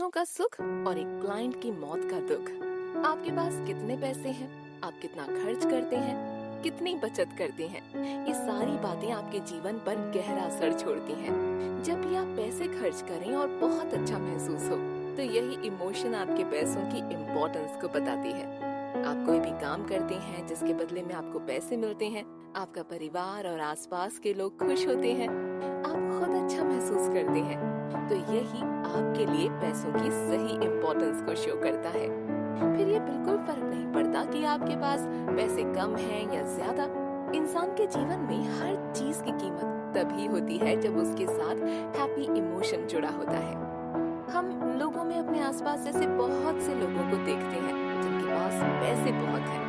पैसों का सुख और एक क्लाइंट की मौत का दुख। आपके पास कितने पैसे हैं, आप कितना खर्च करते हैं, कितनी बचत करते हैं, ये सारी बातें आपके जीवन पर गहरा असर छोड़ती हैं। जब भी आप पैसे खर्च करें और बहुत अच्छा महसूस हो, तो यही इमोशन आपके पैसों की इम्पोर्टेंस को बताती है। आप कोई भी काम करते हैं जिसके बदले में आपको पैसे मिलते हैं, आपका परिवार और आसपास के लोग खुश होते हैं, आप खुद अच्छा महसूस करते हैं, तो यही आपके लिए पैसों की सही इम्पोर्टेंस को शो करता है। फिर ये बिल्कुल फर्क नहीं पड़ता कि आपके पास पैसे कम हैं या ज्यादा। इंसान के जीवन में हर चीज की कीमत तभी होती है जब उसके साथ हैप्पी इमोशन जुड़ा होता है। हम लोगों में अपने आसपास ऐसे बहुत से लोगों को देखते हैं जिनके पास पैसे बहुत हैं,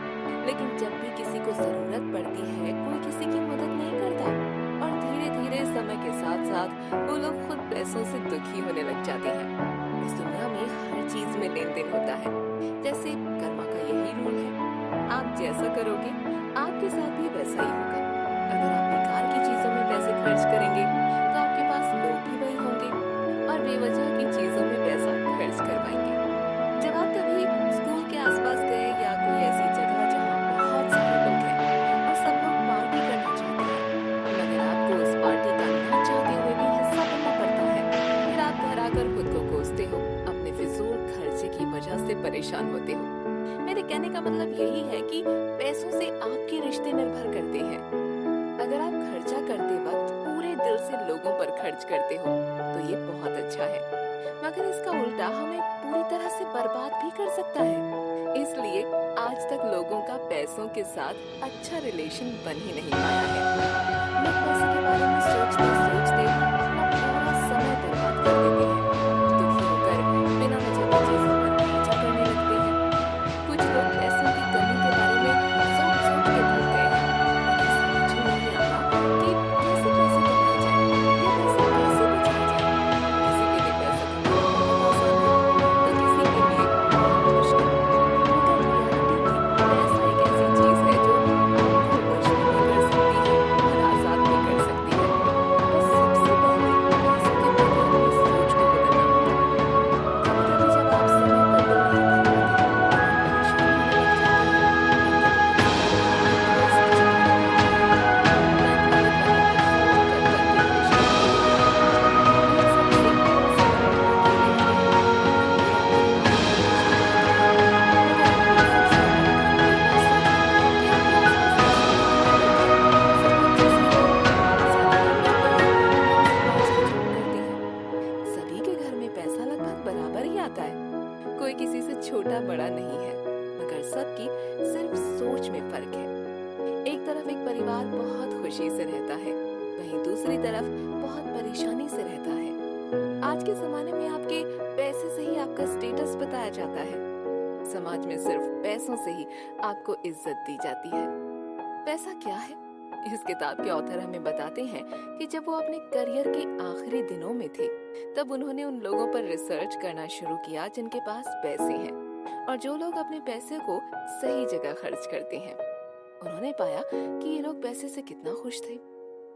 लेकिन जब भी किसी को जरूरत पड़ती है कोई किसी की मदद नहीं करता, और धीरे धीरे समय के साथ साथ वो लोग खुद पैसों से दुखी होने लग जाते हैं। इस दुनिया में हर चीज में लेन देन होता है, जैसे कर्मा का यही रूल है। आप जैसा करोगे आपके साथ भी वैसा ही होगा। अगर आप बेकार की चीजों में पैसे खर्च करेंगे तो आपके पास लोग भी वही होंगे और बेवजह की चीजों में पैसा खर्च करवाएंगे। जब आप कभी स्कूल के आसपास गए या कोई ऐसी जगह जहाँ बहुत सारे लोग हैं और सब लोग पार्टी करना चाहते हैं, मगर आपको उस पार्टी का ना चाहते हुए भी हिस्सा बनना पड़ता है, फिर आप घर आकर खुद को कोसते हो, अपने फिजूल खर्चे की वजह से परेशान होते हो। मेरे कहने का मतलब यही है कि पैसों से आपके रिश्ते निर्भर करते हैं। अगर आप खर्चा करते वक्त पूरे दिल से लोगों पर खर्च करते हो तो ये बहुत अच्छा है, मगर इसका उल्टा हमें पूरी तरह से बर्बाद भी कर सकता है। इसलिए आज तक लोगों का पैसों के साथ अच्छा रिलेशन बन ही नहीं पाया है। लोग पैसे के बारे में सोचते सोचते अपना पूरा समय बर्बाद कर देते हैं, दुखी होकर बिना वजह की चीजों पर खर्चा करने लगते हैं। कुछ लोग पैसों की कमी के बारे में सोच सोच के थक गए हैं। उन्हें समझ ही नहीं आता कि कैसे पैसे कमाए जाएं या पैसे कैसे बचाए जाएं। किसी के लिए पैसा कमाना बहुत आसान है तो किसी के लिए बहुत मुश्किल। मगर रियलिटी में पैसा एक ऐसी चीज है जो आपको वश में भी कर सकती है और आजाद भी कर सकती है। बस सबसे पहले पैसों के प्रति अपनी सोच को बदलना होगा। कभी कभी जब आप समय पर बिल नहीं भर पाते और आप परेशान होने लग जाते हैं, आपको बहुत सारे लोगों को इंटरेस्ट चुकाना पड़ता है। बैंक वाले ग्राहक को फोन कर करके परेशान कर देते हैं। इन सब से सिर्फ आप अकेले ही नहीं, आपका पूरा परिवार भी परेशान रहता है। मगर इन सब से हटकर एक बार सोचो कि आपके आसपास ऐसे कितने लोग हैं, सब एक जैसे ही हैं। ज्यादातर लोग वही 9 से 5 की जॉब करते हैं। सभी के घर में पैसा लगभग बराबर ही आता है, कोई किसी से छोटा बड़ा नहीं है, मगर सबकी सिर्फ सोच में फर्क है। एक तरफ एक परिवार बहुत खुशी से रहता है, वहीं दूसरी तरफ बहुत परेशानी से रहता है। आज के जमाने में आपके पैसे से ही आपका स्टेटस बताया जाता है। समाज में सिर्फ पैसों से ही आपको इज्जत दी जाती है। पैसा क्या है? इस किताब के ऑथर हमें बताते हैं कि जब वो अपने करियर के आखिरी दिनों में थे, तब उन्होंने उन लोगों पर रिसर्च करना शुरू किया जिनके पास पैसे हैं और जो लोग अपने पैसे को सही जगह खर्च करते हैं। उन्होंने पाया कि ये लोग पैसे से कितना खुश थे,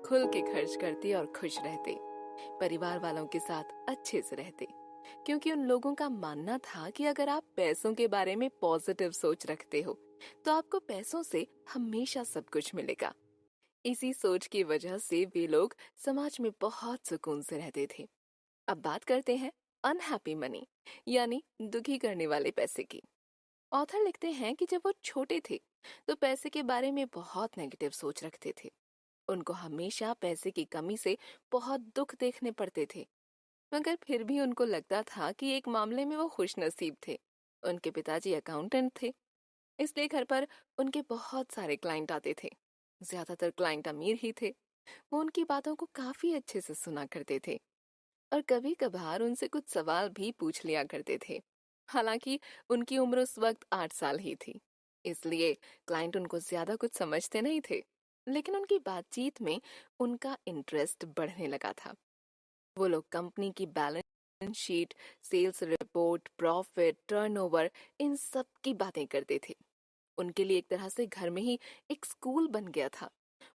खुल के खर्च करते और खुश रहते, परिवार वालों के साथ अच्छे से रहते, क्योंकि उन लोगों का मानना था कि अगर आप पैसों के बारे में पॉजिटिव सोच रखते हो तो आपको पैसों से हमेशा सब कुछ मिलेगा। इसी सोच की वजह से वे लोग समाज में बहुत सुकून से रहते थे। अब बात करते हैं अनहैप्पी मनी, यानी दुखी करने वाले पैसे की। ऑथर लिखते हैं कि जब वो छोटे थे तो पैसे के बारे में बहुत नेगेटिव सोच रखते थे। उनको हमेशा पैसे की कमी से बहुत दुख देखने पड़ते थे, मगर फिर भी उनको लगता था कि एक मामले में वो खुश नसीब थे। उनके पिताजी अकाउंटेंट थे, इसलिए घर पर उनके बहुत सारे क्लाइंट आते थे। ज्यादातर क्लाइंट अमीर ही थे। वो उनकी बातों को काफी अच्छे से सुना करते थे और कभी कभार उनसे कुछ सवाल भी पूछ लिया करते थे। हालांकि उनकी उम्र उस वक्त 8 साल ही थी, इसलिए क्लाइंट उनको ज्यादा कुछ समझते नहीं थे, लेकिन उनकी बातचीत में उनका इंटरेस्ट बढ़ने लगा था। वो लोग कंपनी की balance sheet, sales report, profit, turnover, इन सब की बातें करते थे। उनके लिए एक तरह से घर में ही एक स्कूल बन गया था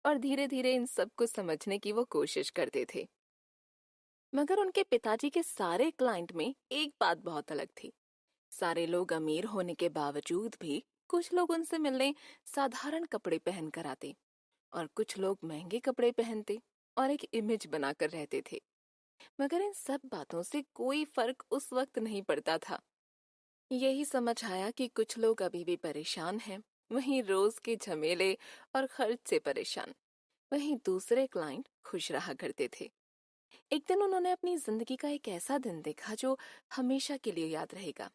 और धीरे धीरे इन सब को समझने की वो कोशिश करते थे। मगर उनके पिताजी के सारे क्लाइंट में एक बात बहुत अलग थी। सारे लोग अमीर होने के बावजूद भी कुछ लोग उनसे मिलने साधारण कपड़े पहन कर आते और कुछ लोग महंगे कपड़े पहनते और एक इमेज बनाकर रहते थे। मगर इन सब बातों से कोई फर्क उस वक्त नहीं पड़ता था। यही समझ आया कि कुछ लोग अभी भी परेशान हैं, वहीं रोज के झमेले और खर्च से परेशान, वहीं दूसरे क्लाइंट खुश रहा करते थे। एक दिन उन्होंने अपनी जिंदगी का एक ऐसा दिन देखा जो हमेशा के लिए याद रहेगा।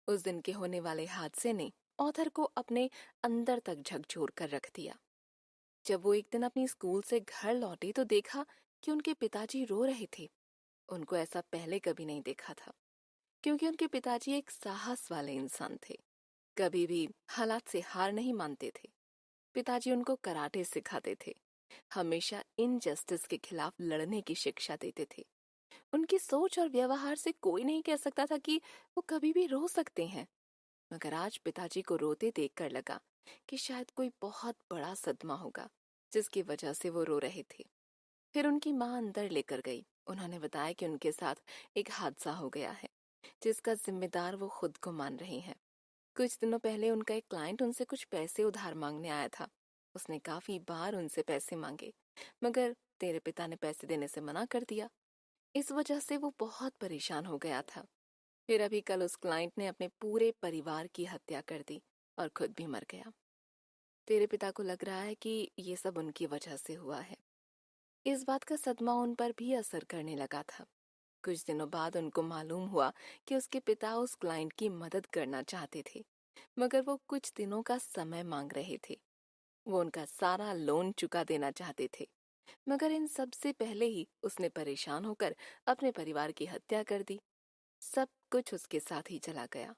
उस दिन के होने वाले हादसे ने ऑथर को अपने अंदर तक झकझोर कर रख दिया। जब वो एक दिन अपनी स्कूल से घर लौटे तो देखा कि उनके पिताजी रो रहे थे। उनको ऐसा पहले कभी नहीं देखा था, क्योंकि उनके पिताजी एक साहस वाले इंसान थे। कभी भी हालात से हार नहीं मानते थे। पिताजी उनको कराटे सिखाते थे, हमेशा इनजस्टिस के खिलाफ लड़ने की शिक्षा देते थे। उनकी सोच और व्यवहार से कोई नहीं कह सकता था कि वो कभी भी रो सकते हैं। मगर आज पिताजी को रोते देखकर लगा कि शायद कोई बहुत बड़ा सदमा होगा जिसकी वजह से वो रो रहे थे। फिर उनकी माँ अंदर लेकर गई। उन्होंने बताया कि उनके साथ एक हादसा हो गया है जिसका जिम्मेदार वो खुद को मान रही हैं। कुछ दिनों पहले उनका एक क्लाइंट उनसे कुछ पैसे उधार मांगने आया था। उसने काफी बार उनसे पैसे मांगे, मगर तेरे पिता ने पैसे देने से मना कर दिया। इस वजह से वो बहुत परेशान हो गया था। फिर अभी कल उस क्लाइंट ने अपने पूरे परिवार की हत्या कर दी और खुद भी मर गया। तेरे पिता को लग रहा है कि ये सब उनकी वजह से हुआ है। इस बात का सदमा उन पर भी असर करने लगा था। कुछ दिनों बाद उनको मालूम हुआ कि उसके पिता उस क्लाइंट की मदद करना चाहते थे, मगर वो कुछ दिनों का समय मांग रहे थे। वो उनका सारा लोन चुका देना चाहते थे। मगर इन सब से पहले ही उसने परेशान होकर अपने परिवार की हत्या कर दी। सब कुछ उसके साथ ही चला गया।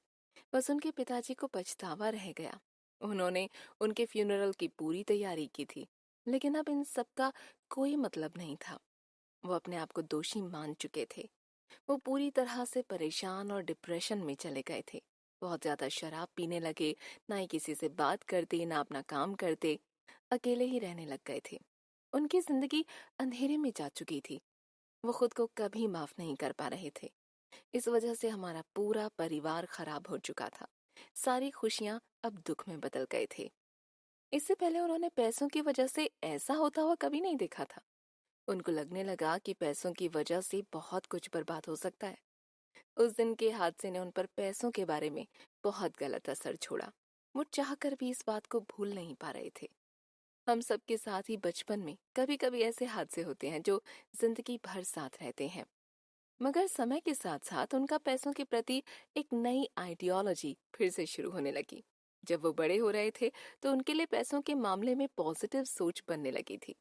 बस उनके पिताजी को पछतावा रह गया। उन्होंने उनके फ्यूनरल की पूरी तैयारी की थी, लेकिन अब इन सब का कोई मतलब नहीं था। वो अपने आप को दोषी मान चुके थे। वो पूरी तरह से परेशान और डिप्रेशन में चले गए थे। बहुत ज्यादा शराब पीने लगे, ना ही किसी से बात करते, ना अपना काम करते, अकेले ही रहने लग गए थे। उनकी जिंदगी अंधेरे में जा चुकी थी। वो खुद को कभी माफ नहीं कर पा रहे थे। इस वजह से हमारा पूरा परिवार खराब हो चुका था। सारी खुशियां अब दुख में बदल गए थे। इससे पहले उन्होंने पैसों की वजह से ऐसा होता हुआ कभी नहीं देखा था। उनको लगने लगा कि पैसों की वजह से बहुत कुछ बर्बाद हो सकता है। उस दिन के हादसे ने उन पर पैसों के बारे में बहुत गलत असर छोड़ा। वो चाहकर भी इस बात को भूल नहीं पा रहे थे। हम सबके साथ ही बचपन में कभी कभी ऐसे हादसे होते हैं जो जिंदगी भर साथ रहते हैं। मगर समय के साथ साथ उनका पैसों के प्रति एक नई आइडियोलॉजी फिर से शुरू होने लगी। जब वो बड़े हो रहे थे तो उनके लिए पैसों के मामले में पॉजिटिव सोच बनने लगी थी।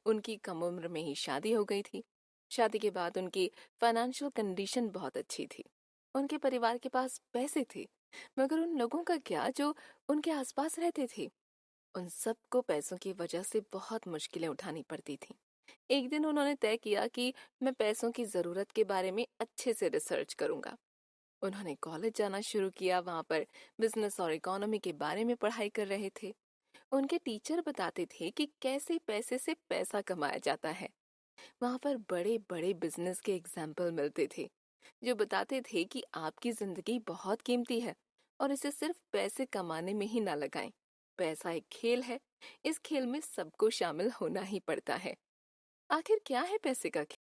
उनकी कम उम्र में ही शादी हो गई थी। शादी के बाद उनकी फाइनेंशियल कंडीशन बहुत अच्छी थी। उनके परिवार के पास पैसे थे, मगर उन लोगों का क्या जो उनके आसपास रहते थे? उन सबको पैसों की वजह से बहुत मुश्किलें उठानी पड़ती थी। एक दिन उन्होंने तय किया कि मैं पैसों की जरूरत के बारे में अच्छे से रिसर्च करूंगा। उन्होंने कॉलेज जाना शुरू किया। वहां पर बिजनेस और इकोनॉमी के बारे में पढ़ाई कर रहे थे। उनके टीचर बताते थे कि कैसे पैसे से पैसा कमाया जाता है। वहां पर बड़े बड़े बिजनेस के एग्जाम्पल मिलते थे जो बताते थे कि आपकी जिंदगी बहुत कीमती है और इसे सिर्फ पैसे कमाने में ही ना लगाएं। पैसा एक खेल है, इस खेल में सबको शामिल होना ही पड़ता है। आखिर क्या है पैसे का खेल?